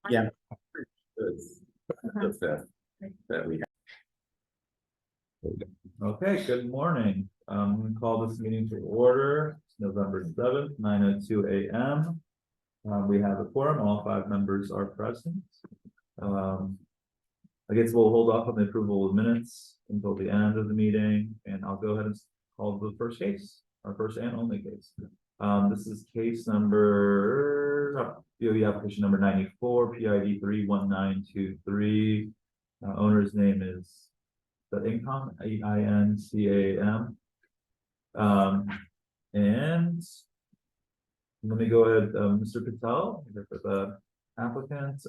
Yeah. It's the fifth that we have. Okay, good morning. I'm going to call this meeting to order. It's November 7th, 9:02 a.m. We have a quorum. All 5 members are present. I guess we'll hold off on the approval of minutes until the end of the meeting, and I'll go ahead and call the first case, our first and only case. This is case number, DOE application number 94, PID 31923. Owner's name is the Income, EINCAM. And let me go ahead, Mr. Patel, for the applicant.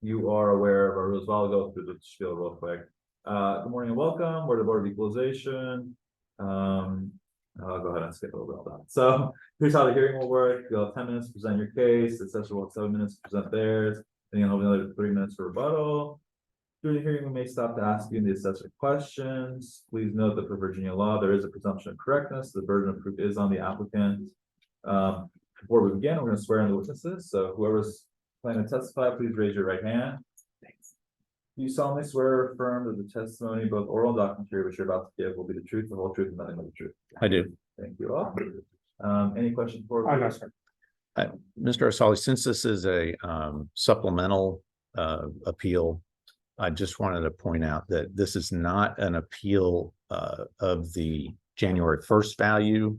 You are aware of our rules. I'll go through the spiel real quick. Good morning and welcome. We're the Board of Equalization. I'll go ahead and skip over all that. So here's how the hearing will work. You'll have 10 minutes to present your case. The assessor will have 7 minutes to present theirs. Then you'll have another 3 minutes for rebuttal. During the hearing, we may stop to ask you the assessor questions. Please note that for Virginia law, there is a presumption of correctness. The burden of proof is on the applicant. Before we begin, we're going to swear in the witnesses. So whoever's planning to testify, please raise your right hand. Thanks. Do you solemnly swear or affirm that the testimony, both oral and documentary, which you're about to give, will be the truth, the whole truth, and nothing but the truth? I do. Thank you all. Any questions for? No, sir. Mr. Asali, since this is a supplemental appeal, I just wanted to point out that this is not an appeal of the January 1st value,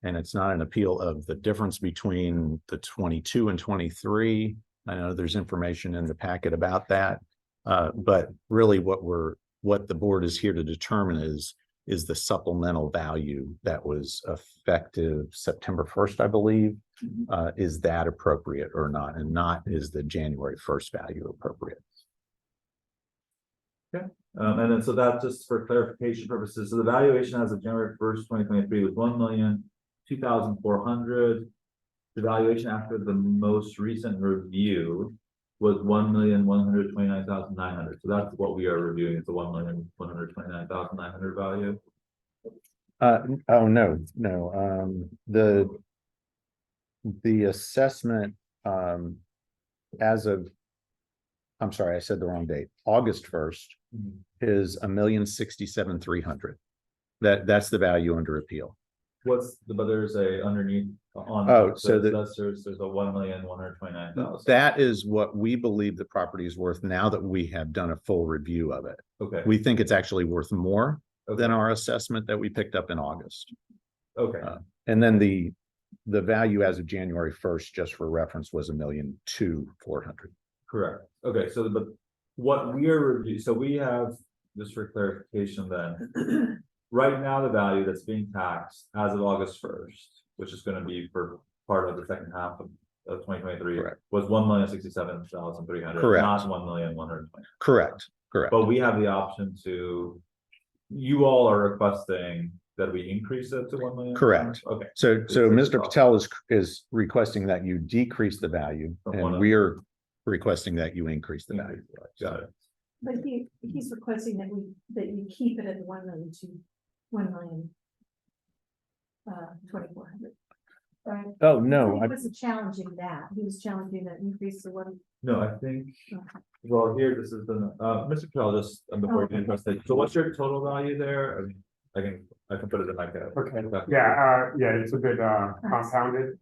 and it's not an appeal of the difference between the 22 and 23. I know there's information in the packet about that, but really what the board is here to determine is the supplemental value that was effective September 1st, I believe. Is that appropriate or not? And not is the January 1st value appropriate? Okay. And then so that just for clarification purposes, so the valuation as of January 1st, 2023 was 1,002,400. The valuation after the most recent review was 1,129,900. So that's what we are reviewing. It's the 1,129,900 value. Oh no. The assessment as of, I'm sorry, I said the wrong date. August 1st is 1,067,300. That's the value under appeal. But there's a underneath on. Oh, so there's a 1,129,000. That is what we believe the property is worth now that we have done a full review of it. Okay. We think it's actually worth more than our assessment that we picked up in August. Okay. And then the value as of January 1st, just for reference, was 1,002,400. Correct. Okay. So but what we are reviewing, so we have, just for clarification then, right now the value that's being taxed as of August 1st, which is going to be for part of the second half of 2023, correct, was 1,067,300. Correct. Not 1,120,000. Correct. But we have the option to, you all are requesting that we increase it to 1 million? Correct. Okay. So Mr. Patel is requesting that you decrease the value, and we are requesting that you increase the value. Got it. But he's requesting that you keep it at 1,000,000 to 1,024,000. Right? Oh no, he wasn't challenging that. He was challenging that increase to one. No, I think. Okay. Well, here this is the Mr. Patel, just before you interested. So what's your total value there? I mean, I can put it in like a. Okay. Yeah. It's a bit compounded.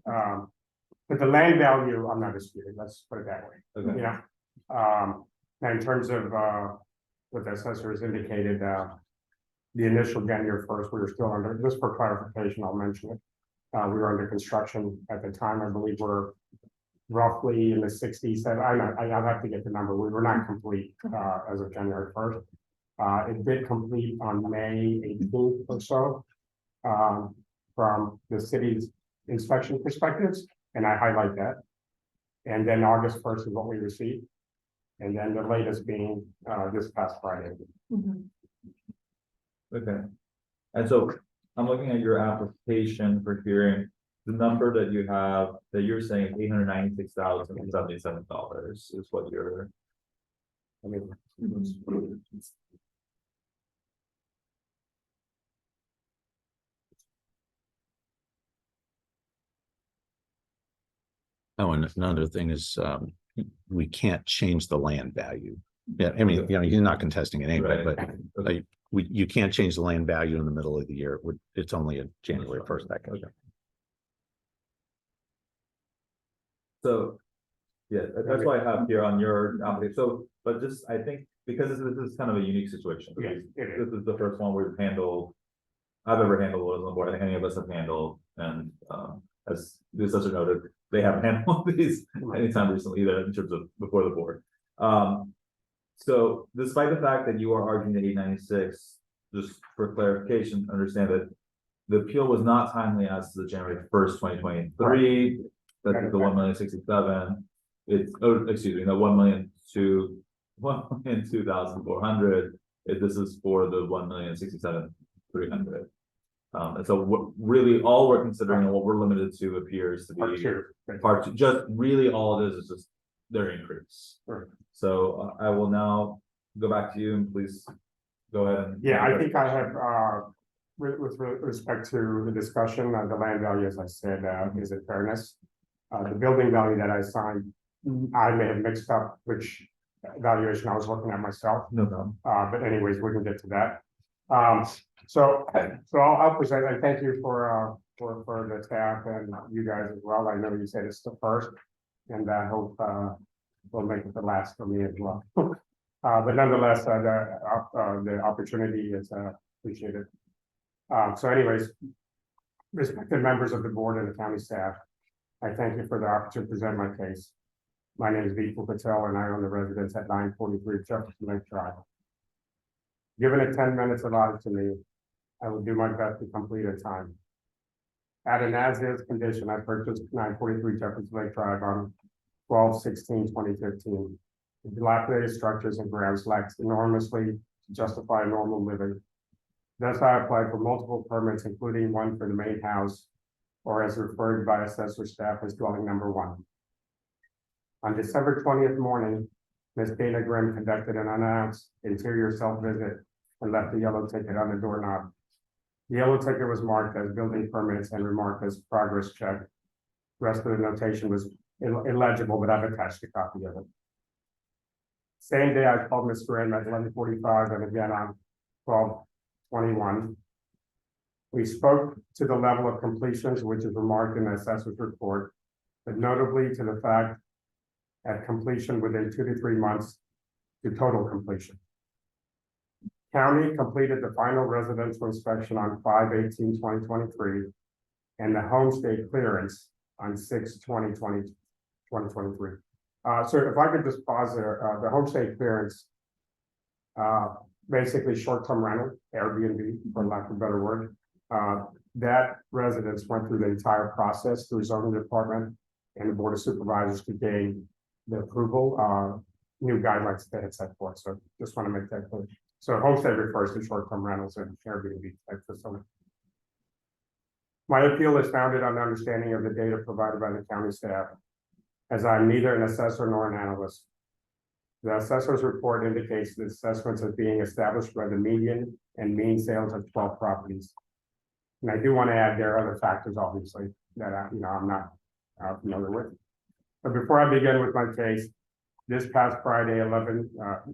But the land value, I'm not disputing. Let's put it that way. Okay. You know. Now in terms of what the assessor has indicated, the initial January 1st, we were still under. Just for clarification, I'll mention it. We were under construction at the time. I believe we're roughly in the 60s. I'll have to get the number. We were not complete as of January 1st. It did complete on May 18th or so from the city's inspection perspectives, and I highlight that. And then August 1st is what we received. And then the latest being this past Friday. Okay. And so I'm looking at your application for hearing. The number that you have that you're saying $896,077 is what you're. I mean, Oh, and another thing is, we can't change the land value. Yeah, I mean, you're not contesting it anyway, Right. but like, you can't change the land value in the middle of the year. It's only a January 1st that goes. So, yeah, that's why I have here on your application. So, but just, I think, because this is kind of a unique situation. Yeah, it is. This is the first one we've handled. I've ever handled was on the board. I think any of us have handled, and as the assessor noted, they haven't handled these anytime recently either in terms of before the board. So despite the fact that you are arguing the 896, just for clarification, understand that the appeal was not timely as to the January 1st, 2023. That's the 1,067,000. It's, oh, excuse me, the 1,002,400. This is for the 1,067,300. And so really all we're considering and what we're limited to appears to be part two. Just really all it is just their increase. Right. So I will now go back to you and please go ahead and. Yeah, I think I have, with respect to the discussion, the land value, as I said, is in fairness. The building value that I assigned, I may have mixed up which valuation I was looking at myself. No problem. But anyways, we can get to that. So I'll present, and thank you for the staff and you guys as well. I know you said it's the first, and I hope, will make it the last for me as well. But nonetheless, the opportunity is appreciated. So anyways, respected members of the board and the county staff, I thank you for the opportunity to present my case. My name is Vipul Patel and I own the residence at 943 Jefferson Lake Drive. Given it 10 minutes allotted to me, I will do my best to complete in time. At an as-is condition, I purchased 943 Jefferson Lake Drive on 12/16/2015. The dilapidated structures and grounds lacked enormously to justify normal living. Thus, I applied for multiple permits, including one for the main house, or as referred by assessor staff as dwelling number 1. On December 20th morning, Ms. Dana Grimm conducted an unannounced interior self-visit and left a yellow ticket on the doorknob. The yellow ticket was marked as building permits and remarked as progress check. Rest of the notation was illegible, but I've attached a copy of it. Same day, I called Ms. Grimm at 11:45 and again on 12/21. We spoke to the level of completions, which is remarked in the assessor's report, but notably to the fact at completion within 2 to 3 months to total completion. County completed the final residential inspection on 5/18/2023 and the homestead clearance on 6/20/2023. So if I could just pause there, the homestead clearance, basically short-term rental, Airbnb, for lack of a better word. That residence went through the entire process through zoning department and the board of supervisors to gain the approval, new guidelines they had set forth. So just want to make that clear. So homestead refers to short-term rentals and Airbnb type facility. My appeal is founded on understanding of the data provided by the county staff, as I'm neither an assessor nor an analyst. The assessor's report indicates the assessments as being established by the median and mean sales of 12 properties. And I do want to add there are other factors, obviously, that I'm not familiar with. But before I begin with my case, this past Friday,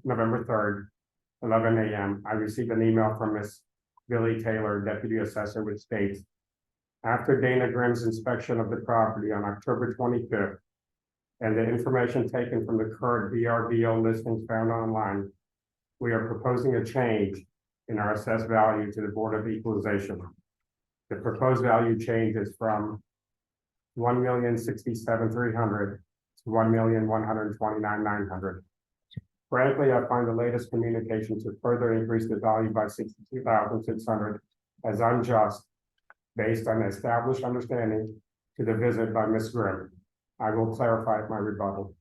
November 3rd, 11 a.m., I received an email from Ms. Billy Taylor, Deputy Assessor, which states, after Dana Grimm's inspection of the property on October 25th, and the information taken from the current VRBO listings found online, we are proposing a change in our assessed value to the Board of Equalization. The proposed value change is from $1,067,300 to $1,129,900. Frankly, I find the latest communication to further increase the value by $62,600 as unjust, based on established understanding to the visit by Ms. Grimm. I will clarify my rebuttal.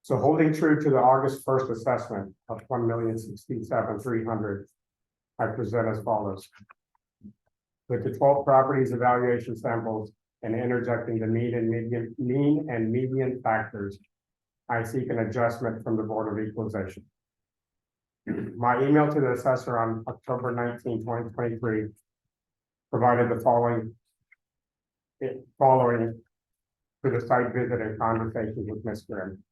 So holding true to the August 1st assessment of $1,067,300, I present as follows. With the 12 properties evaluation samples and interjecting the mean and median factors, I seek an adjustment from the Board of Equalization. My email to the assessor on October 19, 2023 provided the following for the site visit and conversations with Ms. Grimm.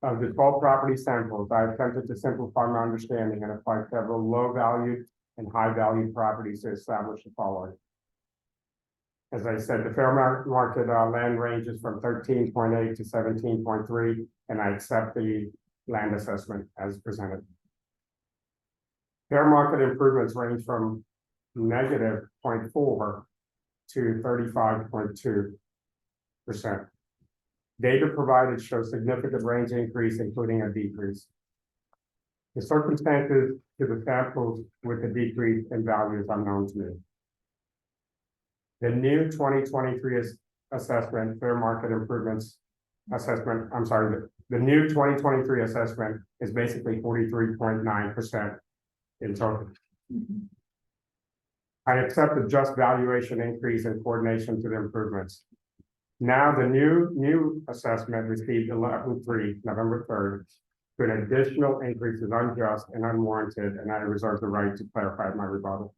Of the 12 property samples, I attempted to simplify my understanding and apply several low-value and high-value properties to establish the following. As I said, the fair market land ranges from 13.8 to 17.3, and I accept the land assessment as presented. Fair market improvements range from negative 0.4 to 35.2%. Data provided shows significant range increase, including a decrease. The circumstances to the samples with the decrease in value is unknown to me. The new 2023 assessment, fair market improvements assessment, the new 2023 assessment is basically 43.9% in total. I accept the just valuation increase in coordination to the improvements. Now, the new assessment received 11/3, November 3rd, to an additional increase is unjust and unwarranted, and I reserve the right to clarify my rebuttal.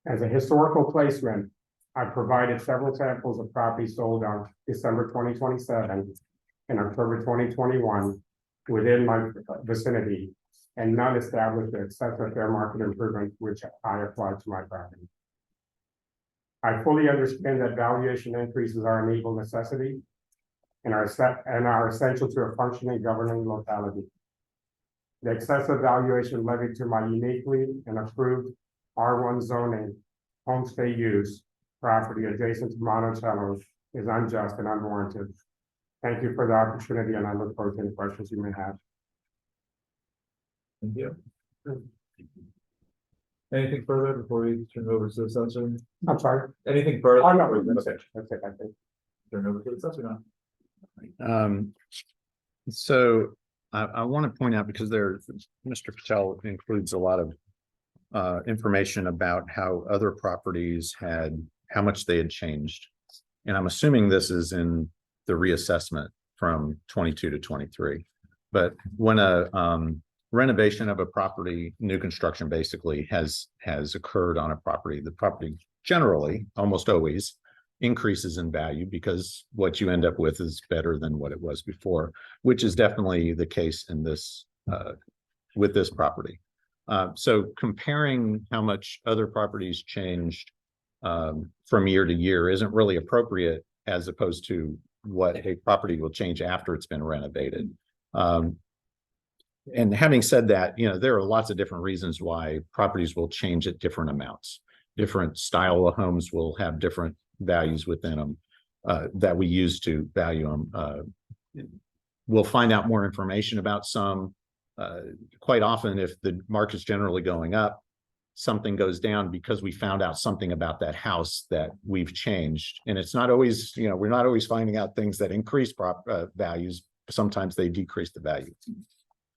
As a historical placement, I provided several samples of properties sold on December 2027 and October 2021 within my vicinity, and none established the excessive fair market improvement which I applied to my property. I fully understand that valuation increases are an evil necessity and are essential to a functioning governing locality. The excessive valuation levied to my uniquely and approved R1 zoning homestay use property adjacent to Monticello is unjust and unwarranted. Thank you for the opportunity, and I look forward to any questions you may have. Thank you. Anything further before we turn it over to the assessor? I'm sorry. Anything further? Oh, no, before we that's it. That's it, I think. Turn it over to the assessor now. So I want to point out, because Mr. Patel includes a lot of information about how other properties how much they had changed. And I'm assuming this is in the reassessment from 22 to 23. But when a renovation of a property, new construction basically has occurred on a property, the property generally, almost always, increases in value because what you end up with is better than what it was before, which is definitely the case in this with this property. So comparing how much other properties changed from year to year isn't really appropriate, as opposed to what a property will change after it's been renovated. And having said that, there are lots of different reasons why properties will change at different amounts. Different style of homes will have different values within them that we use to value them. We'll find out more information about some. Quite often, if the market's generally going up, something goes down because we found out something about that house that we've changed. And it's not always, we're not always finding out things that increase values. Sometimes they decrease the value.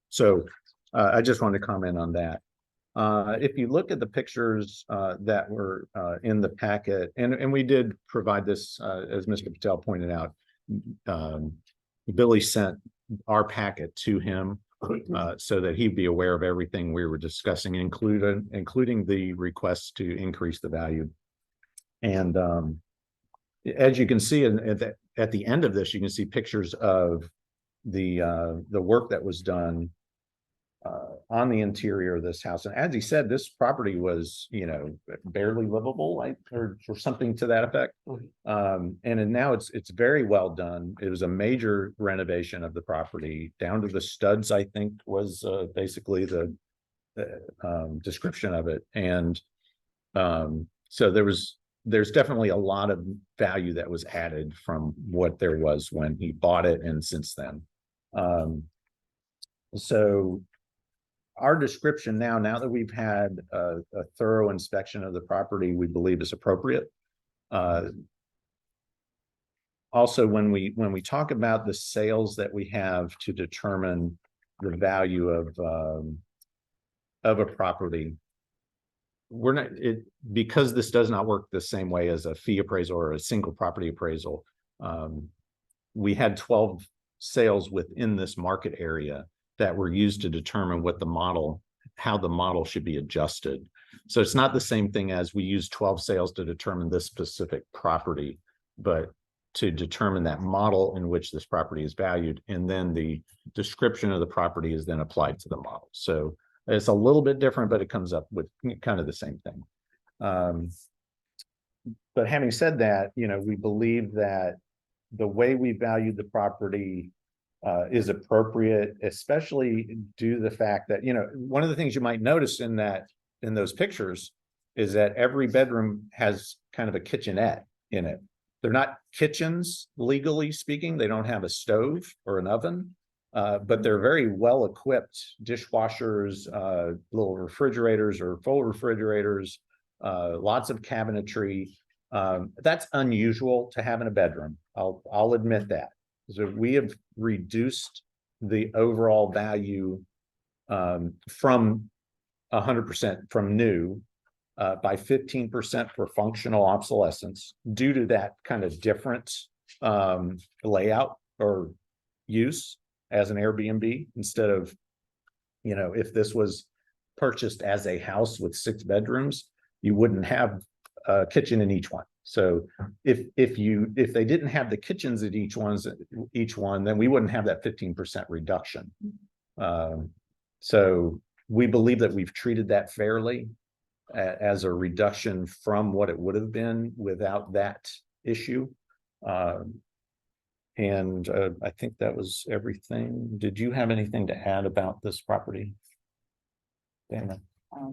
So I just wanted to comment on that. If you look at the pictures that were in the packet, and we did provide this, as Mr. Patel pointed out, Billy sent our packet to him so that he'd be aware of everything we were discussing, including the request to increase the value. And as you can see at the end of this, you can see pictures of the work that was done on the interior of this house. And as he said, this property was, barely livable, or something to that effect. And now it's very well done. It was a major renovation of the property down to the studs, I think, was basically the description of it. And so there's definitely a lot of value that was added from what there was when he bought it and since then. So our description now that we've had a thorough inspection of the property, we believe is appropriate. Also, when we talk about the sales that we have to determine the value of a property, we're not because this does not work the same way as a fee appraisal or a single property appraisal. We had 12 sales within this market area that were used to determine what the model how the model should be adjusted. So it's not the same thing as we use 12 sales to determine this specific property, but to determine that model in which this property is valued, and then the description of the property is then applied to the model. So it's a little bit different, but it comes up with kind of the same thing. But having said that, we believe that the way we valued the property is appropriate, especially due to the fact that, one of the things you might notice in those pictures is that every bedroom has kind of a kitchenette in it. They're not kitchens, legally speaking. They don't have a stove or an oven, but they're very well equipped dishwashers, little refrigerators or full refrigerators, lots of cabinetry. That's unusual to have in a bedroom. I'll admit that. So we have reduced the overall value from 100% from new by 15% for functional obsolescence due to that kind of different layout or use as an Airbnb instead of, if this was purchased as a house with 6 bedrooms, you wouldn't have a kitchen in each one. So if they didn't have the kitchens at each one, then we wouldn't have that 15% reduction. So we believe that we've treated that fairly as a reduction from what it would have been without that issue. And I think that was everything. Did you have anything to add about this property, Dana?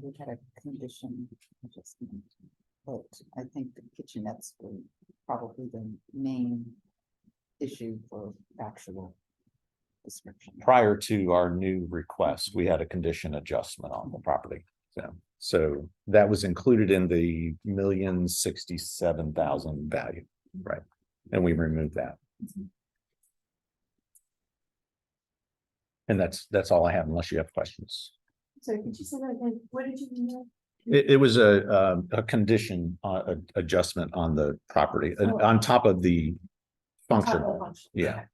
We had a condition adjustment, but I think the kitchenettes were probably the main issue for actual description. Prior to our new request, we had a condition adjustment on the property. So that was included in the $1,067,000 value, right? And we removed that. And that's all I have, unless you have questions. So could you say that again? What did you mean? It was a condition adjustment on the property on top of the functional. Yeah.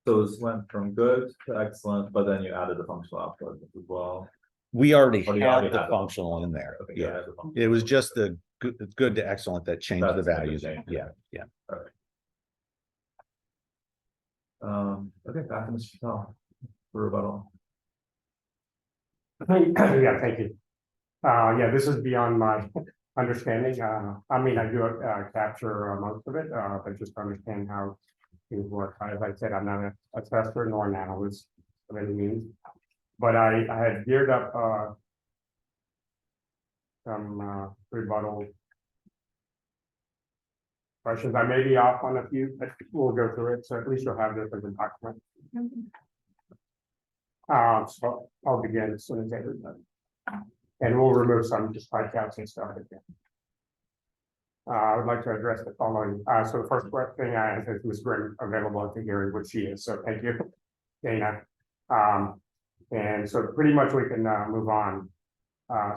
So this went from good to excellent, but then you added the functional output as well. We already Oh, you had already the had it. functional in there. Okay, Yeah. added the functional. It was just the good to excellent that changed the That's the values. change. Yeah. Okay, back to Mr. Patel for rebuttal. Yeah, thank you. Yeah, this is beyond my understanding. I mean, I do capture most of it, but just to understand how things work. As I said, I'm not an assessor nor an analyst of any means, but I had geared up some rebuttal questions. I may be off on a few, but we'll go through it. So at least you'll have this as a document. So I'll begin as soon as everybody. And we'll remove some just strikeouts and stuff again. I would like to address the following. So the first thing I asked is Ms. Grimm available at the hearing, which she is. So thank you, Dana. And so pretty much we can move on.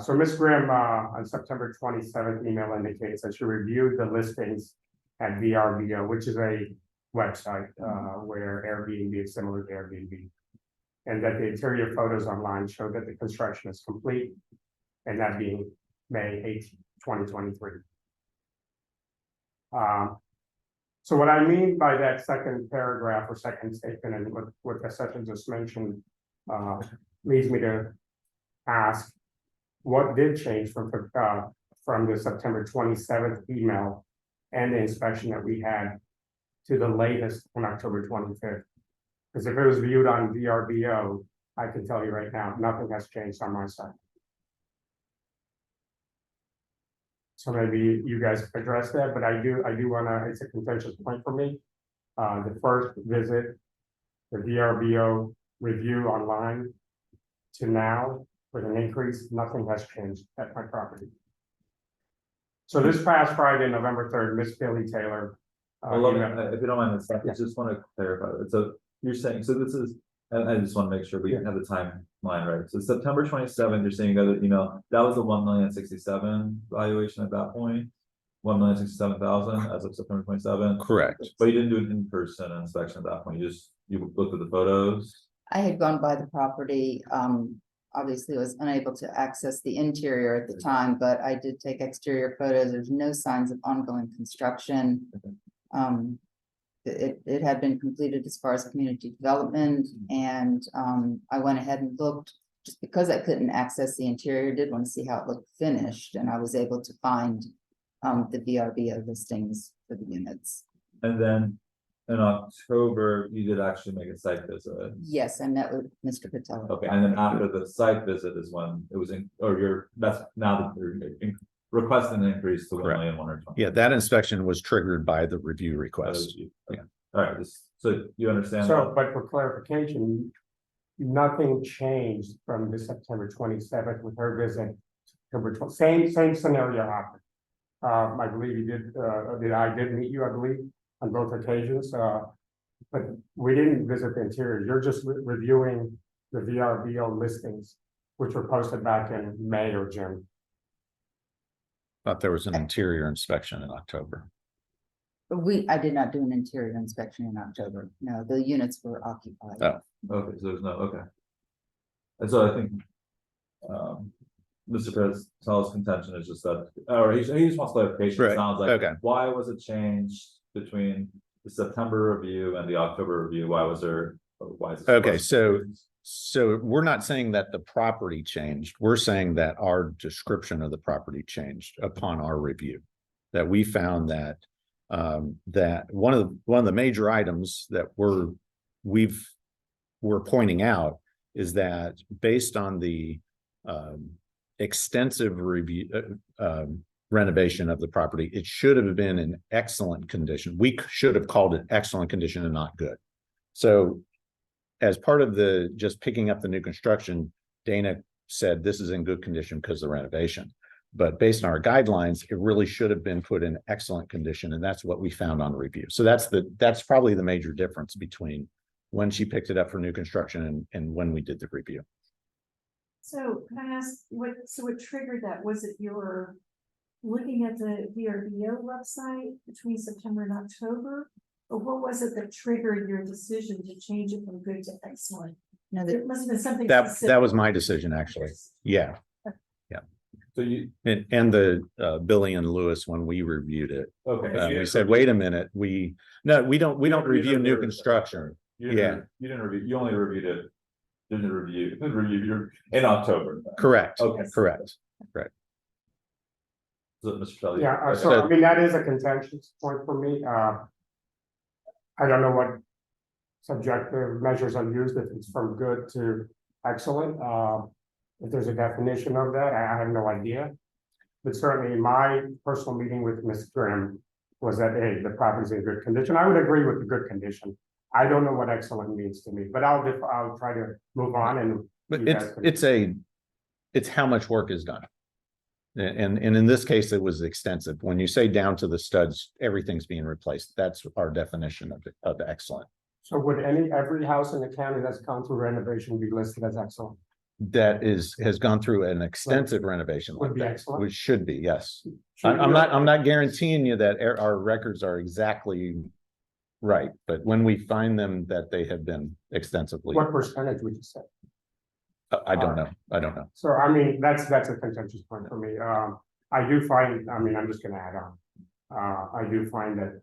So Ms. Grimm on September 27th email indicates that she reviewed the listings at VRBO, which is a website where Airbnb is similar to Airbnb. And that the interior photos online show that the construction is complete, and that being May 8th, 2023. So what I mean by that second paragraph or second statement, and what the session just mentioned, leads me to ask, what did change from the September 27th email and the inspection that we had to the latest on October 25th? Because if it was viewed on VRBO, I can tell you right now, nothing has changed on my side. So maybe you guys address that, but I do wanna, it's a contentious point for me. The first visit, the VRBO review online to now with an increase, nothing has changed at my property. So this past Friday, November 3rd, Miss Billy Taylor. Well, if you don't mind, I just want to clarify it. So you're saying, so this is, and I just want to make sure we have the timeline right. So September 27th, you're saying you got an email, that was a 1,067,000 valuation at that point. 1,067,000 as of September 27th. Correct. But you didn't do an in-person inspection at that point. You looked at the photos. I had gone by the property, obviously was unable to access the interior at the time, but I did take exterior photos. There's no signs of ongoing construction. It had been completed as far as community development, and, I went ahead and looked, just because I couldn't access the interior, did want to see how it looked finished, and I was able to find, the VRBO listings for the units. And then in October, you did actually make a site visit. Yes, I met with Mr. Patel. Okay, and then after the site visit is when it was in, or that's now that you're requesting an increase to Correct. 1,120,000. Yeah, that inspection was triggered by the review request. Okay. All right, so you understand? So, but for clarification, nothing changed from the September 27th with her visit. Same scenario happened. I believe you did, I did meet you, I believe, on both occasions, but we didn't visit the interior. You're just reviewing the VRBO listings, which were posted back in May or June. Thought there was an interior inspection in October. But I did not do an interior inspection in October. No, the units were occupied. Oh. Okay, so there's no, okay. And so I think, Mr. Patel's contention is just that, or he just wants clarification. It Right, sounds like, okay. why was it changed between the September review and the October review? Why is it? Okay, so we're not saying that the property changed. We're saying that our description of the property changed upon our review. That we found that that one of the major items that we're pointing out is that based on the extensive review renovation of the property, it should have been in excellent condition. We should have called it excellent condition and not good. So as part of the just picking up the new construction, Dana said this is in good condition because of the renovation. But based on our guidelines, it really should have been put in excellent condition, and that's what we found on review. So that's probably the major difference between when she picked it up for new construction and when we did the review. So can I ask what triggered that? Was it your looking at the VRBO website between September and October? Or what was it that triggered your decision to change it from good to excellent? No, It must have been something That specific. was my decision, actually. Yeah. So you, And the Billy and Lewis, when we reviewed it, okay. we said, wait a minute, we don't review new construction. You didn't review, you only reviewed it. Didn't review your in October. Correct. Okay. Correct. So, Mr. Kelly. Yeah, so I mean, that is a contentious point for me. I don't know what subjective measures are used, if it's from good to excellent. If there's a definition of that, I have no idea. But certainly my personal meeting with Ms. Grimm was that, hey, the property's in good condition. I would agree with the good condition. I don't know what excellent means to me, but I'll try to move on and. But you guys can- it's how much work is done. And in this case, it was extensive. When you say down to the studs, everything's being replaced. That's our definition of excellent. So would every house in the county that's gone through renovation be listed as excellent? That has gone through an extensive renovation like Would be that, excellent. which should be, yes. Should I'm be- not guaranteeing you that our records are exactly right, but when we find them that they have been extensively, What percentage would you say? I don't know. I don't know. So I mean, that's a contentious point for me. I do find, I mean, I'm just gonna add on. I do find that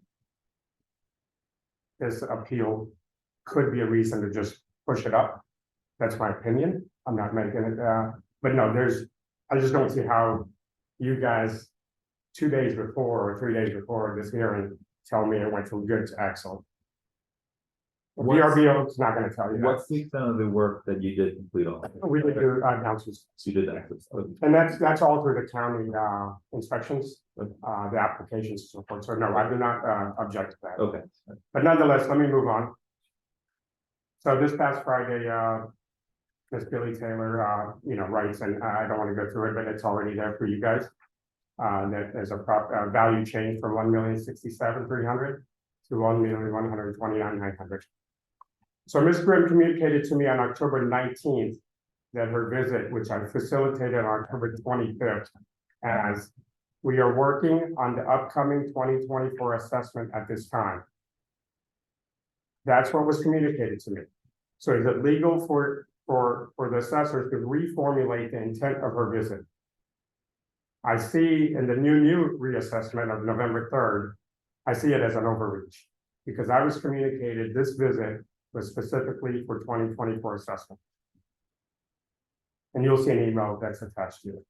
this appeal could be a reason to just push it up. That's my opinion. I'm not making it, but no, I just don't see how you guys 2 days before or 3 days before this hearing tell me it went from good to excellent. VRBO is not gonna tell you that. What's the extent of the work that you did complete on? We would do announcements. So you did that. And that's all through the county inspections, the applications and so forth. So no, I do not object to that. Okay. But nonetheless, let me move on. So this past Friday, Miss Billy Taylor, writes, and I don't want to go through it, but it's already there for you guys. That there's a value change from 1,067,300 to 1,129,900. So Ms. Grimm communicated to me on October 19th that her visit, which I facilitated on October 25th, as we are working on the upcoming 2024 assessment at this time. That's what was communicated to me. So is it legal for the assessor to reformulate the intent of her visit? I see in the new reassessment of November 3rd, I see it as an overreach. Because I was communicated this visit was specifically for 2024 assessment. And you'll see an email that's attached to it.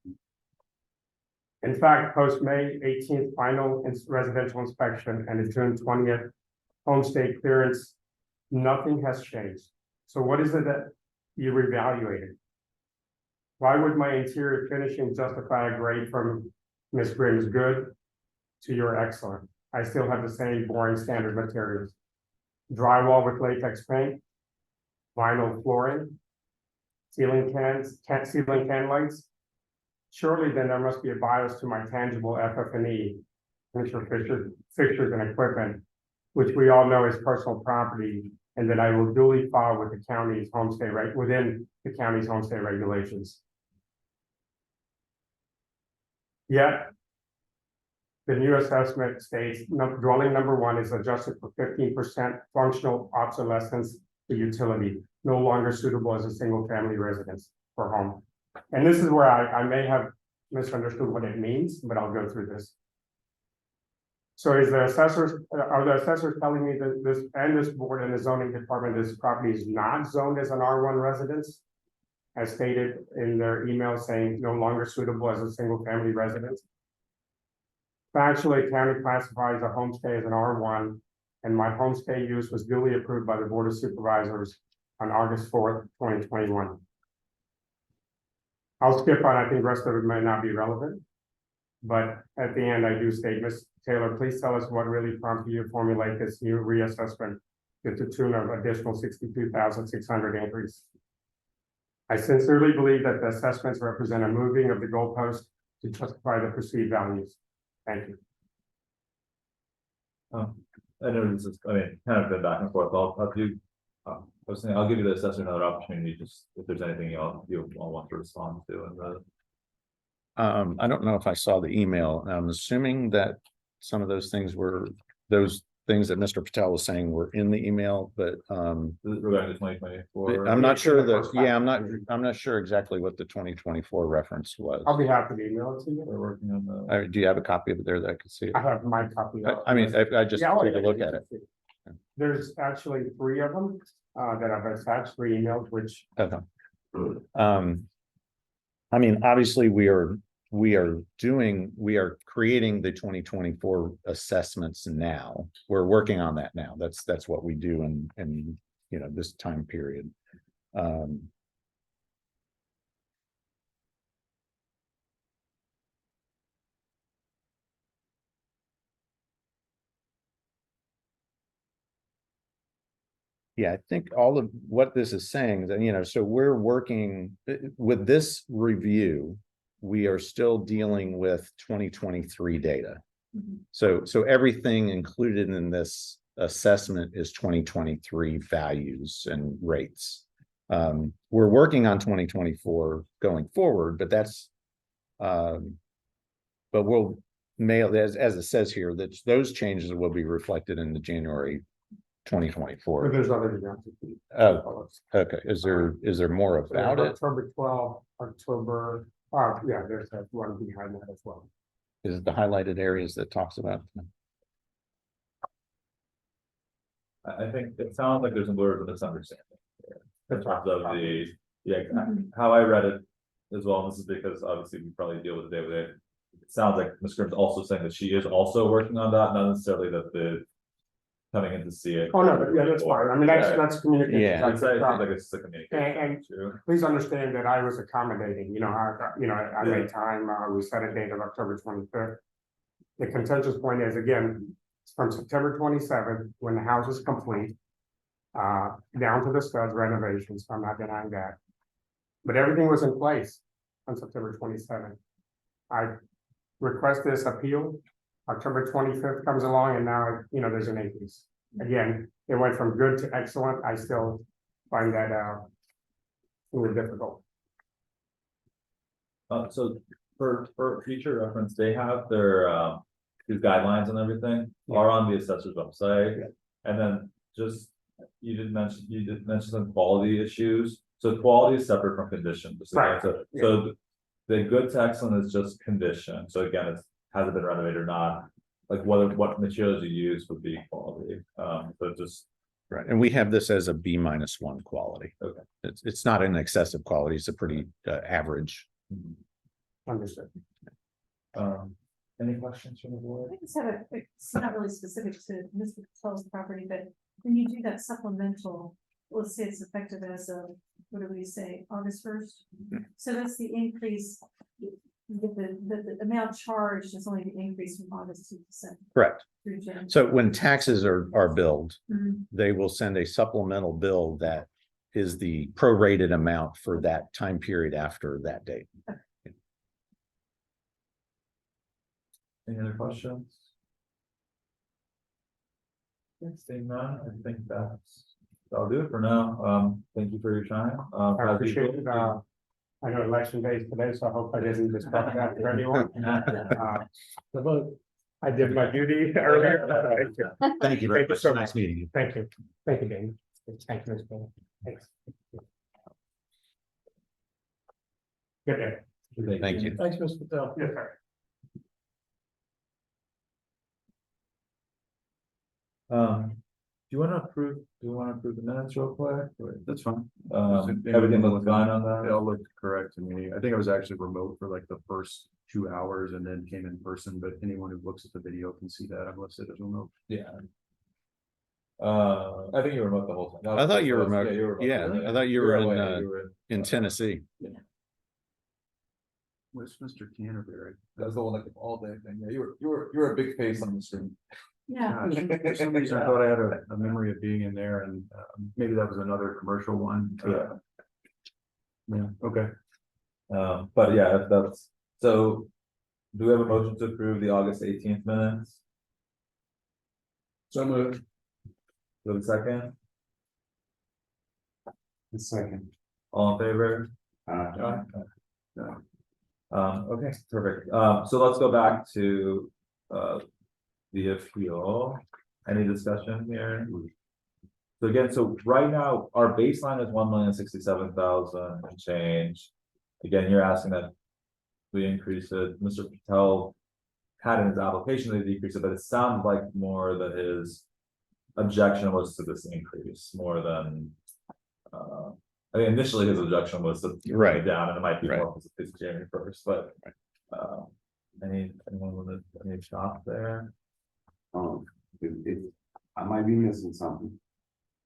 In fact, post May 18th final residential inspection and the June 20th homestay clearance, nothing has changed. So what is it that you reevaluated? Why would my interior finishing justify a grade from Ms. Grimm's good to your excellent? I still have the same boring standard materials. Drywall with latex paint, vinyl flooring, ceiling can lights. Surely then there must be a bias to my tangible FF&E, fixtures and equipment, which we all know is personal property, and that I will duly file with the county's homestay within the county's homestay regulations. Yet, the new assessment states dwelling number 1 is adjusted for 15% functional obsolescence to utility, no longer suitable as a single family residence or home. And this is where I may have misunderstood what it means, but I'll go through this. So are the assessors telling me that this board and the zoning department, this property is not zoned as an R1 residence? As stated in their email saying no longer suitable as a single family residence. Factually, county classifies a homestay as an R1, and my homestay use was duly approved by the Board of Supervisors on August 4th, 2021. I'll skip on, I think the rest of it might not be relevant. But at the end, I do state, Ms. Taylor, please tell us what really prompted you to formulate this new reassessment to the tune of additional 62,600 increase. I sincerely believe that the assessments represent a moving of the goalpost to justify the perceived values. Thank you. I know this is, kind of been back and forth. I'll give you the assessor another opportunity, just if there's anything you all want to respond to. And I don't know if I saw the email. I'm assuming that some of those things that Mr. Patel was saying were in the email, but regarding the 2024, I'm not sure that, I'm not sure exactly what the 2024 reference was. I'll be happy to email it to you. we're working on the. Do you have a copy of it there that I could see it? I have my copy. I mean, I just Yeah, take a look at it. There's actually 3 of them that I've attached, 3 emails, which Okay. I mean, obviously we are creating the 2024 assessments now. We're working on that now. That's what we do in this time period. Yeah, I think all of what this is saying that, so we're working with this review. We are still dealing with 2023 data. Mhm. So everything included in this assessment is 2023 values and rates. We're working on 2024 going forward, but that's but we'll mail as it says here that those changes will be reflected in the January but 2024. there's other examples. Oh, okay. Is there more about it? October 12, October, yeah, there's that one behind that as well. Is it the highlighted areas that talks about? I think it sounds like there's a little bit of misunderstanding here in terms of Mhm. how I read it as well. And this is because obviously we probably deal with it day to day. It sounds like Ms. Grimm's also saying that she is also working on that, not necessarily that the coming in to see it. Oh, no, but yeah, that's fine. I mean, that's communication. Yeah. It seems like it's a communication And- issue. Please understand that I was accommodating, I made time, we set a date of October 25th. The contentious point is, again, it's from September 27th, when the house is complete. Down to the studs renovations, I'm not denying that. But everything was in place on September 27th. I request this appeal, October 25th comes along and now, there's an increase. Again, it went from good to excellent, I still find that a little difficult. So for future reference, they have their these guidelines and everything are on the assessor's website. Yeah. And then just you did mention some quality issues, so quality is separate from condition. Just Right, so the good text one is just condition, so again, it's has it been renovated or not, like what materials you use would be quality, so just. Right, and we have this as a B-1 quality. Okay. It's not an excessive quality, it's a pretty average. Understood. Any questions from the board? I just have it's not really specific to Mr. Patel's property, but when you do that supplemental, let's say it's effective as of, what do we say, August 1st? So that's the increase, the amount charged is only the increase from August to December Correct. through January. So when taxes are billed, Mhm. they will send a supplemental bill that is the prorated amount for that time period after that date. Any other questions? Seeing none, I think that'll do it for now. Thank you for your time. I appreciate it. I know election day is today, so I hope I didn't disrupt that for anyone. I did my duty earlier. Thank you very Thank you much. so Nice meeting you. Thank you. Thank you, Dave. Thank you, Ms. Bowles. Thanks. Good day. Thank you. Thanks, Mr. Patel. Yes, sir. Do you want to approve the minutes real quick? That's fine. Everything looks fine on It that? all looked correct to me. I think I was actually remote for like the first 2 hours and then came in person, but anyone who looks at the video can see that I'm listed as remote. Yeah. I think you were remote the whole time. I thought you were Yeah, remote. you were remote. Yeah, I thought you were away, in you were in Tennessee. Where's Mr. Canterbury? That's the one like all day thing. Yeah, you were a big face on the screen. Yeah, For some reason, I thought I had a memory of being in there and maybe that was another commercial one. Yeah, okay. But yeah, that's so. Do we have a motion to approve the August 18th minutes? So moved. Do we have a second? Second. All in favor? Okay, perfect. So let's go back to the appeal. Any discussion here? So again, so right now, our baseline is 1,067,000 and change. Again, you're asking that we increase it. Mr. Patel had in his application to decrease it, but it sounds like more that his objection was to this increase more than I mean, initially his objection was to bring it down, and it might be more because it's January 1st, but anyone with any shop there? I might be missing something,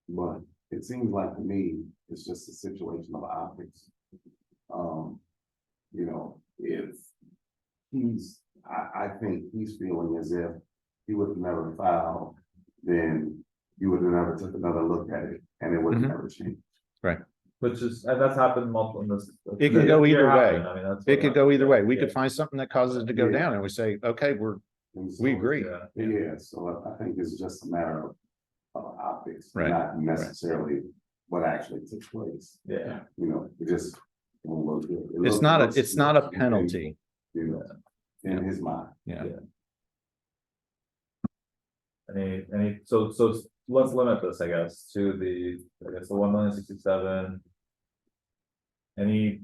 but it seems like to me, it's just a situation of optics. You know, if I think he's feeling as if he would have never filed, then you would have never took another look at it, and it would have never changed. Right. Which is, and that's happened multiple in this. It could go either way. I mean, that's. It could go either way. We could find something that causes it to go down and we say, okay, And so, we agree. Yeah, so I think it's just a matter of optics, Right. not necessarily what actually took place. Yeah. You know, it just. won't look good. It's not a penalty. You know, in his mind. Yeah. So let's limit this, I guess, to the 1,067,000. Any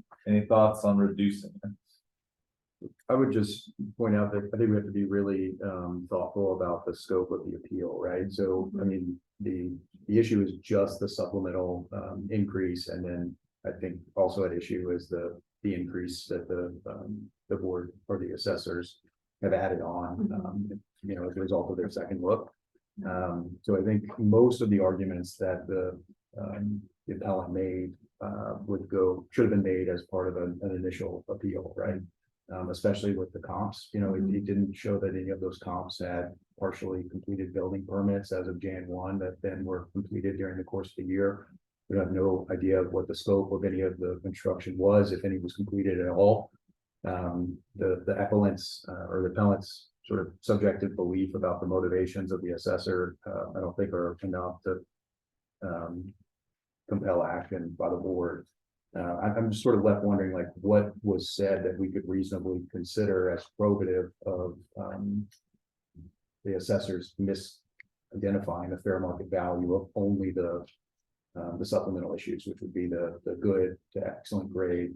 thoughts on reducing it? I would just point out that I think we have to be really thoughtful about the scope of the appeal, right? So, I mean, the issue is just the supplemental increase, and then I think also at issue is the increase that the board or the assessors have added on, you know, as a result of their second look. So I think most of the arguments that the appellant made should have been made as part of an initial appeal, right? Especially with the comps, you know, it didn't show that any of those comps had partially completed building permits as of Jan 1 that then were completed during the course of the year. We have no idea of what the scope of any of the construction was, if any was completed at all. The appellant's or the appellant's sort of subjective belief about the motivations of the assessor, I don't think are enough to compel action by the board. I'm just sort of left wondering, like, what was said that we could reasonably consider as probative of the assessor's identifying the fair market value of only the supplemental issues, which would be the good to excellent grade,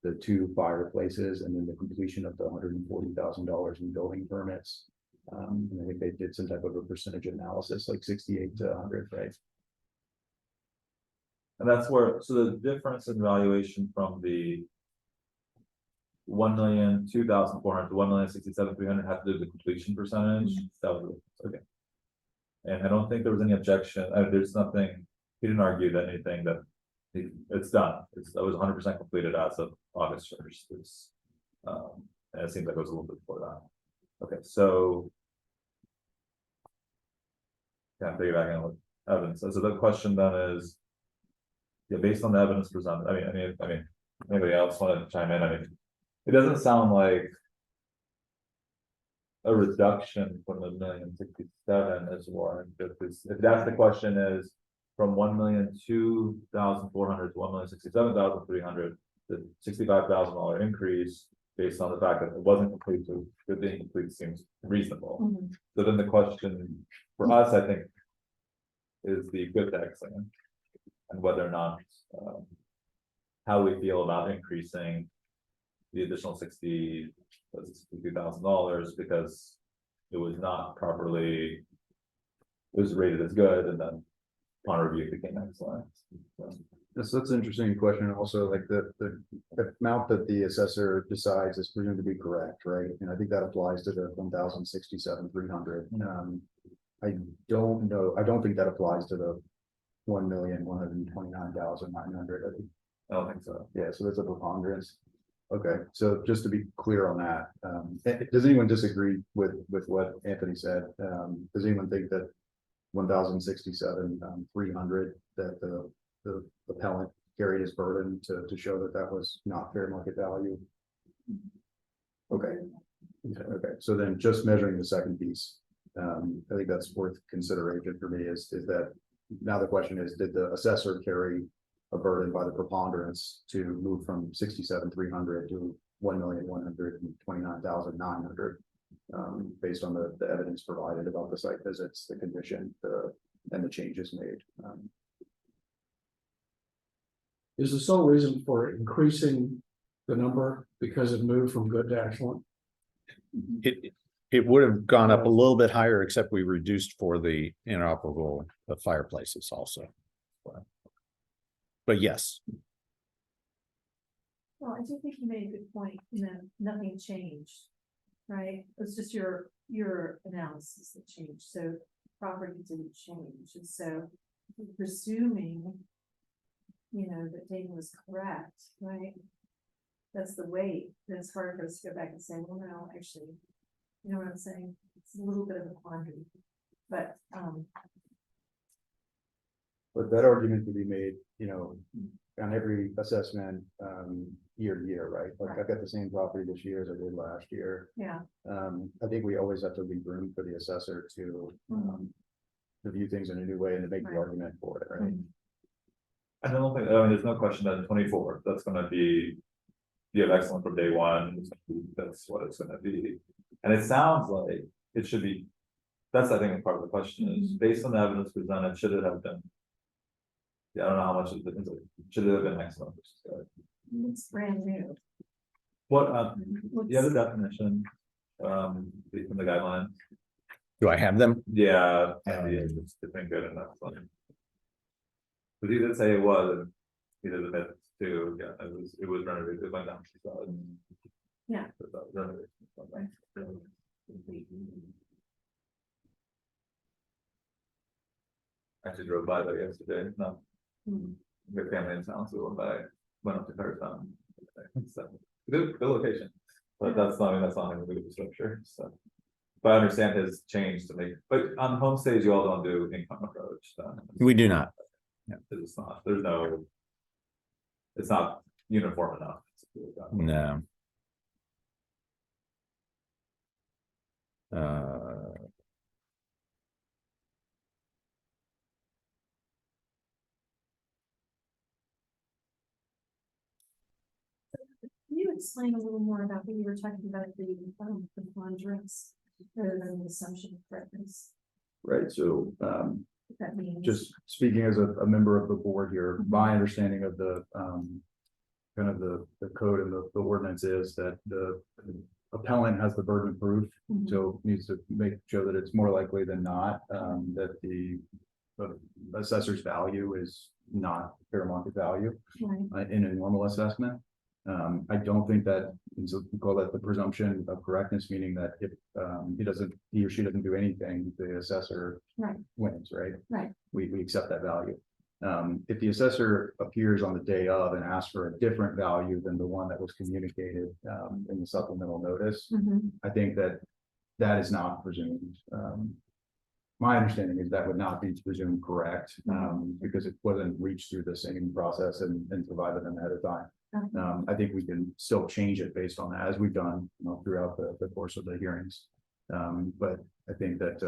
the 2 fireplaces, and then the completion of the $140,000 in building permits. And I think they did some type of a percentage analysis, like 68 to 100, right? And that's where, so the difference in valuation from the 1,02,400 to 1,067,300 had to do with the completion percentage. That was, okay. And I don't think there was any objection. There's nothing, he didn't argue that anything that it's done. That was 100% completed as of August 1st. And it seems like it was a little bit before that. Okay, so. Yeah, piggyback on what evidence. So the question then is, yeah, based on the evidence presented, I mean, anybody else want to chime in? I mean, it doesn't sound like a reduction from the 1,067,000 is warranted. If that's the question, is from 1,02,400 to 1,067,300, the $65,000 increase based on the fact that it wasn't complete to it being complete seems reasonable. Mhm. So then the question for us, I think, is the good to excellent, and whether or not how we feel about increasing the additional $62,000 because it was not properly, it was rated as good, and then upon review it became excellent. That's an interesting question. Also, like the amount that the assessor decides is presumed to be correct, right? And I think that applies to the 1,067,300. I don't know. I don't think that applies to the 1,129,900. I don't think so. Yeah, so that's a preponderance. Okay, so just to be clear on that, does anyone disagree with what Anthony said? Does anyone think that 1,067,300 that the appellant carried his burden to show that that was not fair market value? Okay. Okay, so then just measuring the second piece, I think that's worth consideration for me is that now the question is, did the assessor carry a burden by the preponderance to move from 67,300 to 1,129,900 based on the evidence provided about the site visits, the condition, and the changes made. Is the sole reason for increasing the number because it moved from good to excellent? It would have gone up a little bit higher, except we reduced for the inoperable fireplaces also. But yes. Well, I do think you made a good point, nothing changed, right? It was just your analysis that changed, so property didn't change, and so presuming, that Dana was correct, right? That's the weight, then it's hard for us to go back and say, well, no, actually, you know what I'm saying? It's a little bit of a quandary, but, But that argument could be made, on every assessment, year to year, right? Like I've got the same property this year as I did last year. yeah. I think we always have to leave room for the assessor to view things in a new way and to make the Right. argument for it, right? I don't think, there's no question that in 24, that's gonna be, you have excellent from day one, that's what it's gonna be. And it sounds like it should be, that's, I think, part of the question is, based on the evidence presented, should it have been? Yeah, I don't know how much of the difference, should it have been excellent versus good? It's brand new. What, What's- the other definition, from the guidelines? Do I have them? Yeah, and it's been good and excellent. But he did say it was, he did admit too, yeah, it was renovated, it went down. Yeah. So that was renovated. Actually drove by there yesterday, no, Hmm. good family in town, so went up to Curtown. So, good location, but that's not anything to do with the structure, so. But I understand his change to make, but on homestays, you all don't do income approach, so. We do not. It's not, there's no. It's not uniform enough. No. Uh, Can you explain a little more about what you were talking about the preponderance rather than the assumption of correctness? right? So, That means. just speaking as a member of the board here, my understanding of the, kind of the code and the ordinance is that the appellant has the burden of proof, Mhm. so needs to make sure that it's more likely than not, that the assessor's value is not fair market value Right. in a normal assessment. I don't think that, and so we call that the presumption of correctness, meaning that if he or she doesn't do anything, the assessor Right. wins, right? Right. We accept that value. If the assessor appears on the day of and asks for a different value than the one that was communicated in the supplemental notice, Mhm. I think that that is not presumed. My understanding is that would not be presumed correct, because it wasn't reached through the same process and provided them ahead of time. Okay. I think we can still change it based on that, as we've done, throughout the course of the hearings. But I think that,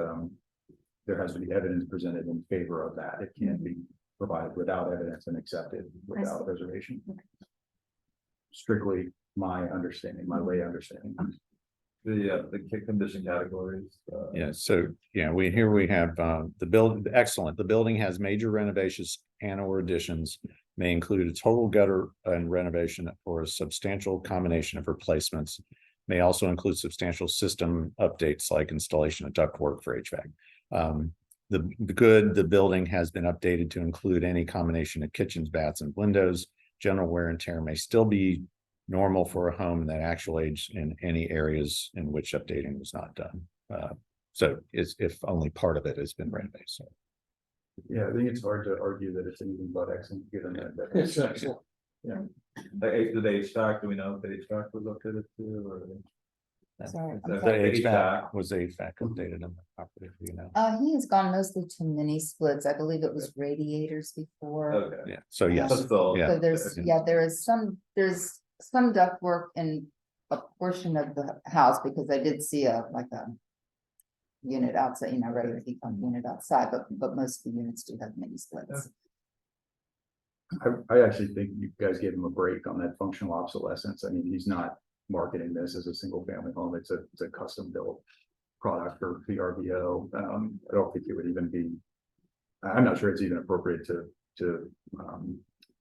there has to be evidence presented in favor of that. It can't be provided without evidence and accepted without reservation. Strictly my understanding, my lay understanding. The condition categories. Yeah, so, we have, excellent, the building has major renovations and or additions. May include a total gutter and renovation or a substantial combination of replacements. May also include substantial system updates like installation of ductwork for HVAC. The building has been updated to include any combination of kitchens, baths, and windows. General wear and tear may still be normal for a home that actual age in any areas in which updating was not done. So it's if only part of it has been renovated. So. Yeah, I think it's hard to argue that it's anything but excellent, given that. It's excellent. The HVAC, do we know if the HVAC was updated too, or? Sorry, Is I'm that- The sorry. HVAC was updated on the property, He has gone mostly to mini splits. I believe it was radiators before. Okay. Yeah, so yes, But still, yeah. So there's some ductwork in a portion of the house, because I did see a unit outside, regular heat pump unit outside, but most of the units do have mini splits. I actually think you guys gave him a break on that functional obsolescence. I mean, he's not marketing this as a single family home. It's a custom built product for VRBO. I don't think it would even be, I'm not sure it's even appropriate to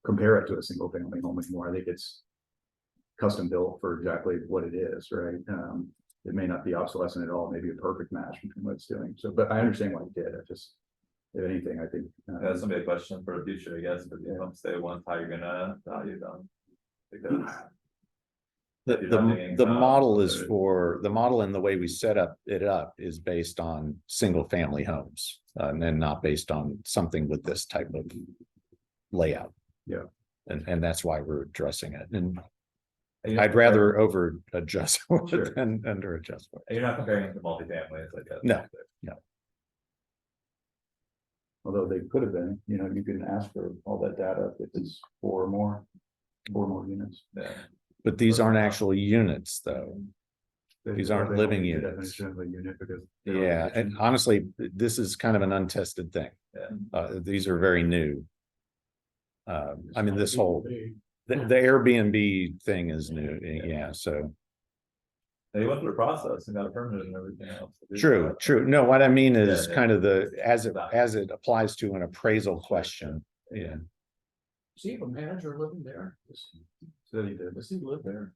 compare it to a single family home anymore. I think it's custom built for exactly what it is, right? It may not be obsolescent at all, maybe a perfect match between what it's doing. So, but I understand why he did. If anything, I think. That's gonna be a question for the future, I guess, but you don't stay once how you're gonna value them. Because. The model is for, the model and the way we set it up is based on single family homes. And then not based on something with this type of layout. Yeah. And that's why we're addressing it. And And I'd rather over adjust Sure. than under adjust. You're not comparing it to multifamilies, I guess. No. Although they could have been, you can ask for all that data if it's four more units. Yeah. But these aren't actually units, though. These aren't They don't living meet the units. definition of a unit because. they don't Yeah, have and kitchen. honestly, this is kind of an untested thing. Yeah. These are very new. I mean, this whole, Airbnb. the Airbnb thing is new, yeah, so. They went through the process and got a permit and everything else. True. No, what I mean is Yeah, yeah. kind of as it applies to an appraisal question, yeah. Does he have a manager living there? So he did. Does he live there?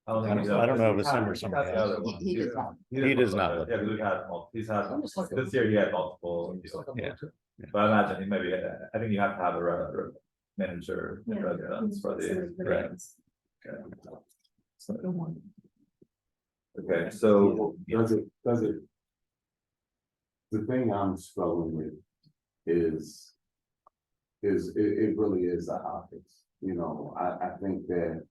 I don't know if it's him or somebody else. He does not. He does not live Yeah, because he's had, Almost like a- this year he had multiple, It's like a Yeah. motel. but I imagine he maybe, I think you have to have a manager in Yeah. residence for the. Right. Okay, so, Does it? The thing I'm struggling with is it really is the optics, I think that,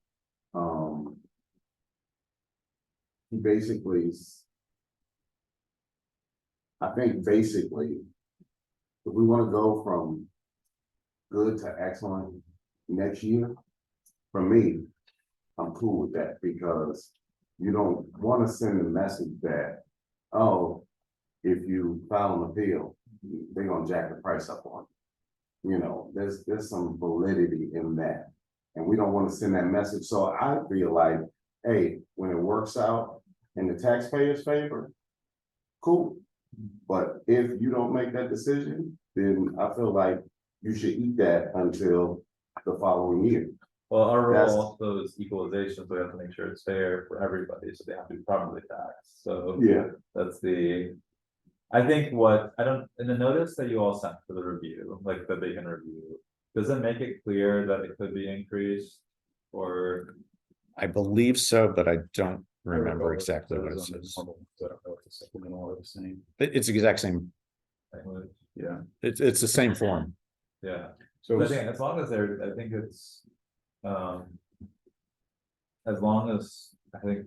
he basically. I think basically, if we wanna go from good to excellent next year, for me, I'm cool with that because you don't wanna send a message that, oh, if you file an appeal, they're gonna jack the price up on you. There's some validity in that. And we don't wanna send that message. So I feel like, hey, when it works out in the taxpayer's favor, cool. But if you don't make that decision, then I feel like you should eat that until the following year. Well, our That's- role also is equalization, so we have to make sure it's fair for everybody, so they have to be properly taxed, so. Yeah, That's the. I think what, I don't, in the notice that you all sent for the review, like that they can review, does it make it clear that it could be increased? Or, I believe so, but I don't I remember recall exactly what it was on the says. normal, so I don't know if the supplemental are the same. It's the exact same, language? Yeah, it's the same form. Yeah, so but I think as long as they're, I think it's, as long as, I think.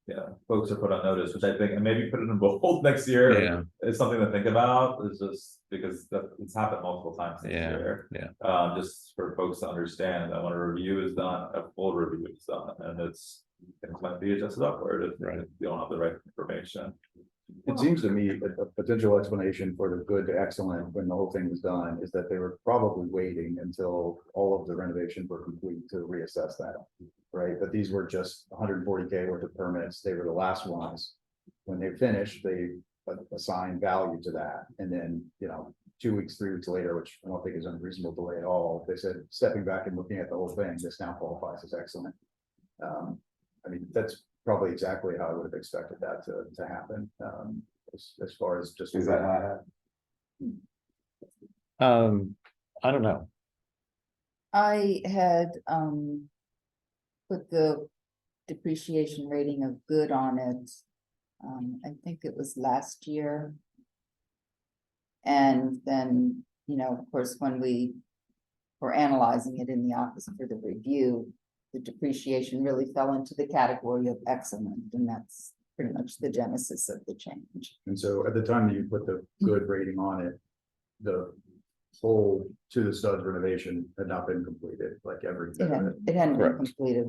Yeah, folks are put on notice, which I think, and maybe put it in bold next year. Yeah, It's something to think about, it's just because it's happened multiple times this Yeah, year. yeah. Just for folks to understand that when a review is done, a full review is done, and things might be adjusted upward if Right. you don't have the right information. it seems to me that a potential explanation for the good to excellent when the whole thing was done is that they were probably waiting until all of the renovations were complete to reassess that. Right, but these were just 140K worth of permits, they were the last ones. When they finished, they assigned value to that, and then, 2 weeks, 3 weeks later, which I don't think is unreasonable delay at all, they said, stepping back and looking at the whole thing, this now qualifies as excellent. I mean, that's probably exactly how I would have expected that to happen, as far as just. is that how it happened? I don't know. I had, put the depreciation rating of good on it. I think it was last year. And then, of course, when we were analyzing it in the office for the review, the depreciation really fell into the category of excellent, and that's pretty much the genesis of the change. And so at the time you put the good rating on it, the whole to the studs renovation had not been completed, like every. It hadn't been Correct. completed.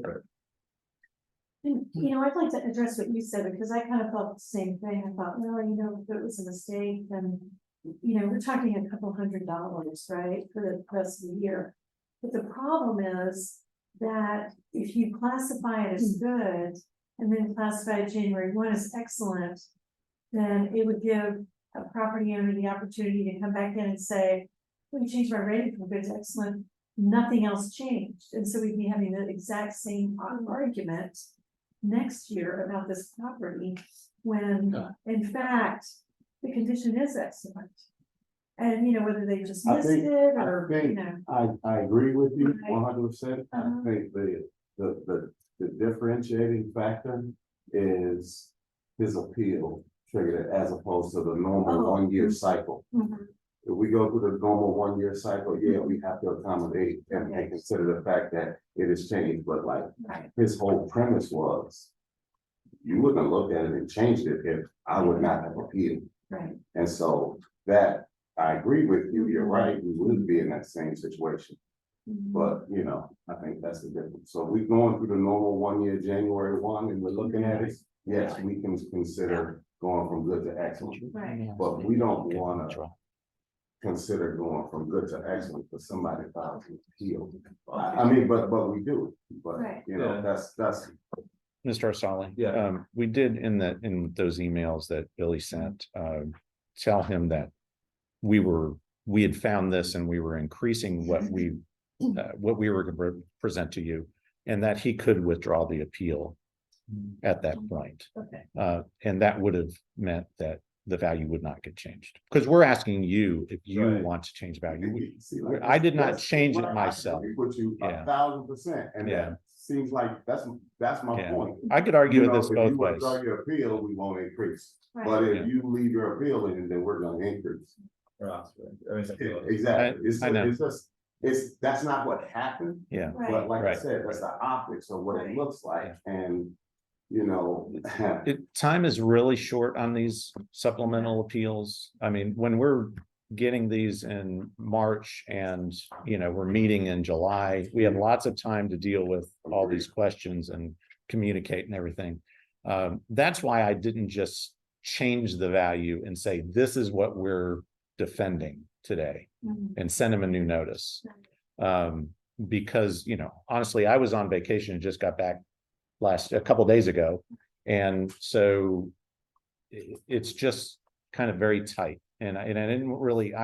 And, I'd like to address what you said, because I kind of felt the same thing. I thought, well, if it was a mistake, then, we're talking a couple $100, right, for the rest of the year. But the problem is that if you classify it as good, and then classify it January 1 as excellent, then it would give a property owner the opportunity to come back in and say, we changed my rating from good to excellent, nothing else changed. And so we'd be having the exact same argument next year about this property, when in fact, the condition is excellent. And whether they just I missed think- it I or, think- I agree with you Right. 100%. I Uh-huh. think the differentiating factor is his appeal triggered as opposed to the normal Oh. 1 year cycle. Mhm. If we go through the normal 1 year cycle, yeah, we have to accommodate and consider the fact that it has changed, but like Right. his whole premise was. You wouldn't look at it and changed it if I would not have appealed. Right. And so that, I agree with you, you're right, we would be in that same situation. Mhm. But, I think that's the difference. So we're going through the normal 1 year, January 1, and we're looking at it. Yes, we can consider going from good to excellent, Right. but we don't wanna consider going from good to excellent for somebody files an appeal. I mean, but we do, but, Right. Yeah. that's. Mr. Asali. Yeah. We did in those emails that Billy sent, tell him that we had found this and we were increasing what we were going to present to you, and that he could withdraw the appeal at that point. Okay. And that would have meant that the value would not get changed, because we're asking you if you Right. want to change value. See, like, I did not that's change it where I myself. agree with you Yeah. 1,000%, and Yeah. that seems like that's my Yeah. point. I could argue You with know, this if both you ways. withdraw your appeal, we won't increase, Right. but Yeah. if you leave your appeal in, then we're gonna increase. Exactly, I know. that's not what happened, Yeah, but Right. like I Right. said, that's the optics of what it Right. looks like, Yeah. and, time is really short on these supplemental appeals. I mean, when we're getting these in March and, we're meeting in July, we have lots of time to deal with all these questions and communicate and everything. That's why I didn't just change the value and say, this is what we're defending today, Mhm. and send them a new notice. Because, honestly, I was on vacation and just got back a couple days ago. And so it's just kind of very tight. And I didn't really,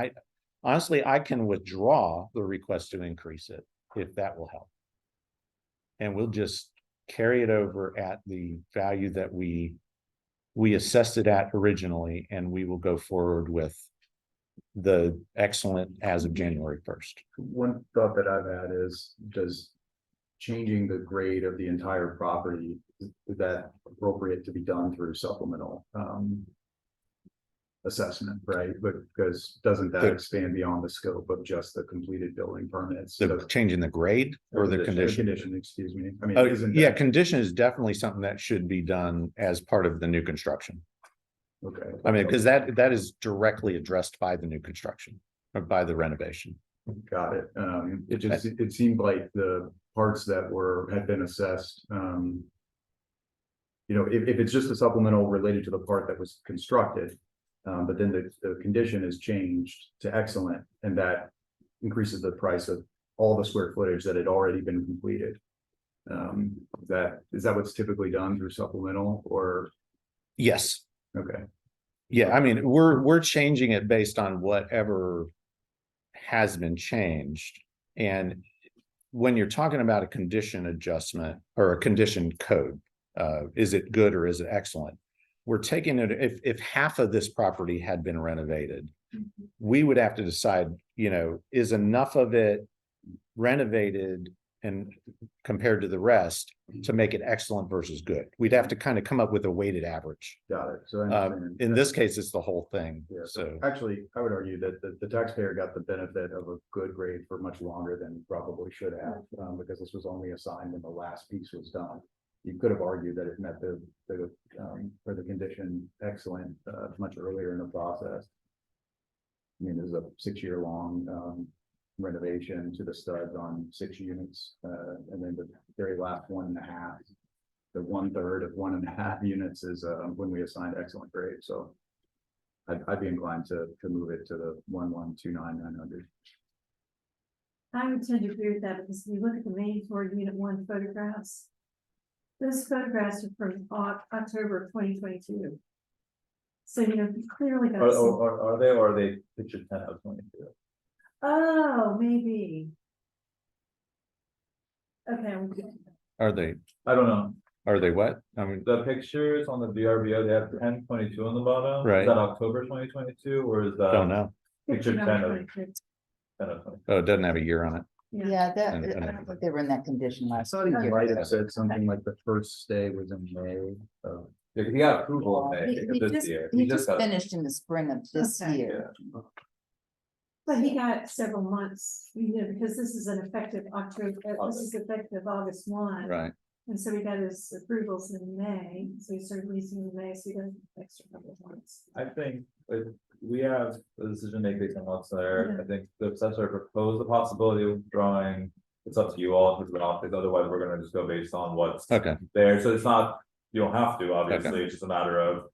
honestly, I can withdraw the request to increase it if that will help. And we'll just carry it over at the value that we assessed it at originally, and we will go forward with the excellent as of January 1st. One thought that I've had is, does changing the grade of the entire property, is that appropriate to be done through supplemental assessment, right? But because doesn't that expand beyond the scope of just the completed building permits? The changing the grade or the condition? Condition, excuse me. I mean, Oh, isn't yeah, that- condition is definitely something that should be done as part of the new construction. Okay. I mean, because that is directly addressed by the new construction or by the renovation. Got it. It seemed like the parts that had been assessed, if it's just a supplemental related to the part that was constructed, but then the condition is changed to excellent, and that increases the price of all the square footage that had already been completed. Is that what's typically done through supplemental, or? Yes. Okay. Yeah, I mean, we're changing it based on whatever has been changed. And when you're talking about a condition adjustment or a condition code, is it good or is it excellent? We're taking it, if half of this property had been renovated, we would have to decide, is enough of it renovated and compared to the rest to make it excellent versus good. We'd have to kind of come up with a weighted average. Got it. So I understand. In this case, it's the whole thing. Yeah, So actually, I would argue that the taxpayer got the benefit of a good grade for much longer than probably should have, because this was only assigned when the last piece was done. You could have argued that it met for the condition excellent much earlier in the process. I mean, there's a 6-year long renovation to the studs on 6 units, and then the very last 1.5, the 1/3 of 1.5 units is when we assigned excellent grade. So I'd be inclined to move it to the 1,129,900. I would tend to agree with that, because if you look at the main floor unit 1 photographs, those photographs are from October of 2022. So, you clearly got some. Are they, or are they picture 10 of 22? Oh, maybe. Okay. are they what? I mean, The pictures on the VRBO, they have 10/22 on the bottom. Right. Is that October 2022, or is that? don't know. Picture 10 of 22. 10 of 22? Oh, it doesn't have a year on it. Yeah, And- I don't think they were in that condition I last thought he year. might have said something like the first stay was in May. Yeah, 'cause he got approval in May of this year. He just got- finished in the spring of this Okay. year. But he got several months, because this is an effective October, this is effective August 1. Right. And so we got his approvals in May, so he started leasing in May, so he got an extra couple of months. I think if we have a decision to make based on what's there. I think the assessor proposed the possibility of drawing. It's up to you all if it's an optic, otherwise we're gonna just go based on what's Okay. there. So it's not, you don't have to, obviously, it's just a matter of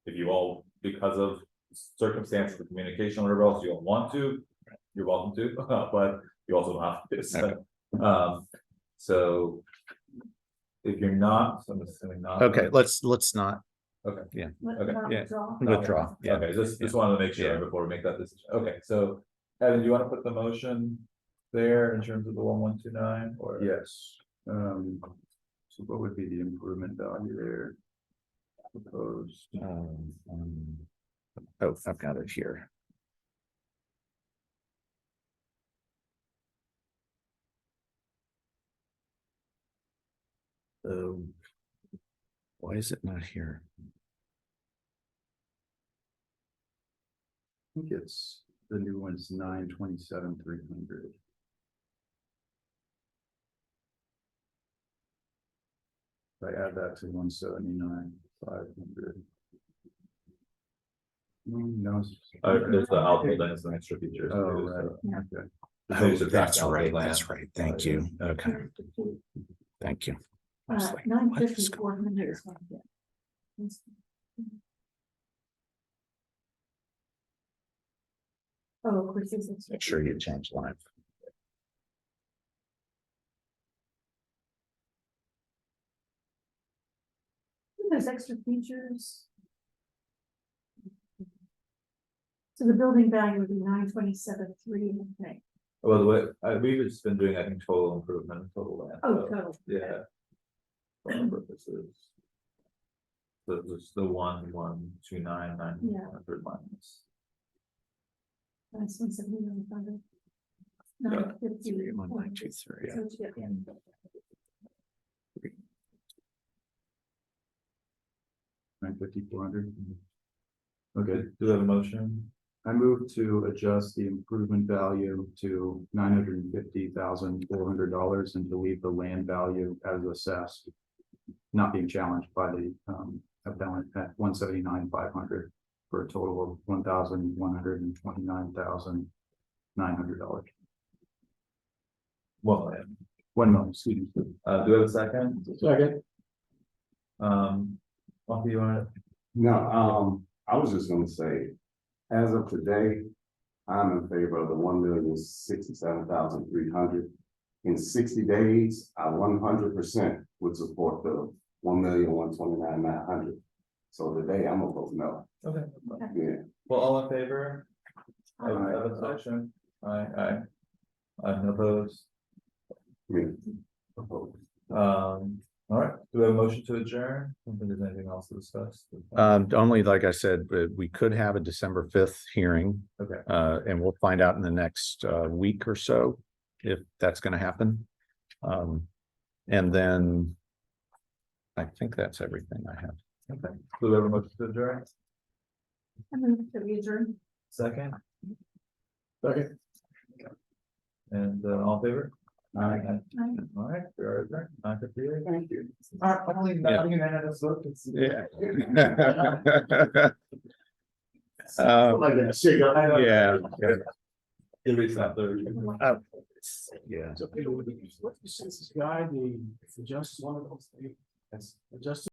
if you all, because of circumstances of communication, or whatever else you don't want to, you're welcome to, but you also don't have to. So if you're not, so I'm assuming not. Okay, let's not Okay. Yeah. Okay. withdraw. Yeah. Okay, just wanted to make sure Yeah. before we make that decision. Okay, so Evan, do you want to put the motion there in terms of the 1,129 or? Yes. So what would be the improvement value there? Proposed. Oh, I've got it here. Why is it not here? I think it's, the new one's 927,300. If I add that to 179,500. No. There's the alpha lens and extra features. Oh, too, right, so. okay. Oh, Subtract that's alpha right. lens. That's right. Thank you. Okay, thank you. I was like, what is going on here? Oh, of course, it's. Make sure you change line. There's extra features. So the building value would be 927,300, I think. Well, the way, we've just been doing, I think, total improvement, total land. Oh, so, total. Yeah. For our purposes. So it's the 1,129,900 minus. That's 179,500. Yeah. 950. 1,923, yeah. So it's good. $950,400. Okay, do we have a motion? I move to adjust the improvement value to $950,400 and to leave the land value as assessed. Not being challenged by the appellant at $179,500 for a total of $1,129,900. Well, $1 million, excuse me. do we have a second? Second, Bumpy, you want No, I was just gonna say, as of today, I'm in favor of the 1,067,300. In 60 days, I 100% would support the 1,129,900. So today, I'm gonna vote no. Okay. Yeah. Well, all in favor? Of Aye. abstention? Aye. I'm opposed. Yeah. All right, do we have a motion to adjourn? I don't think there's anything else to discuss. Only, like I said, we could have a December 5th hearing. Okay. And we'll find out in the next week or so if that's gonna happen. And then I think that's everything I have. Okay, do we have a motion to adjourn? I move that we adjourn. Second, second. and all in favor? Aye. Aye. All right, we are adjourned. 9:58. Thank you. Only unanimous vote. Yeah. Like that, cigarette. Yeah. At least not 30. Yeah. So, what is this guy, the justice, one of those, the justice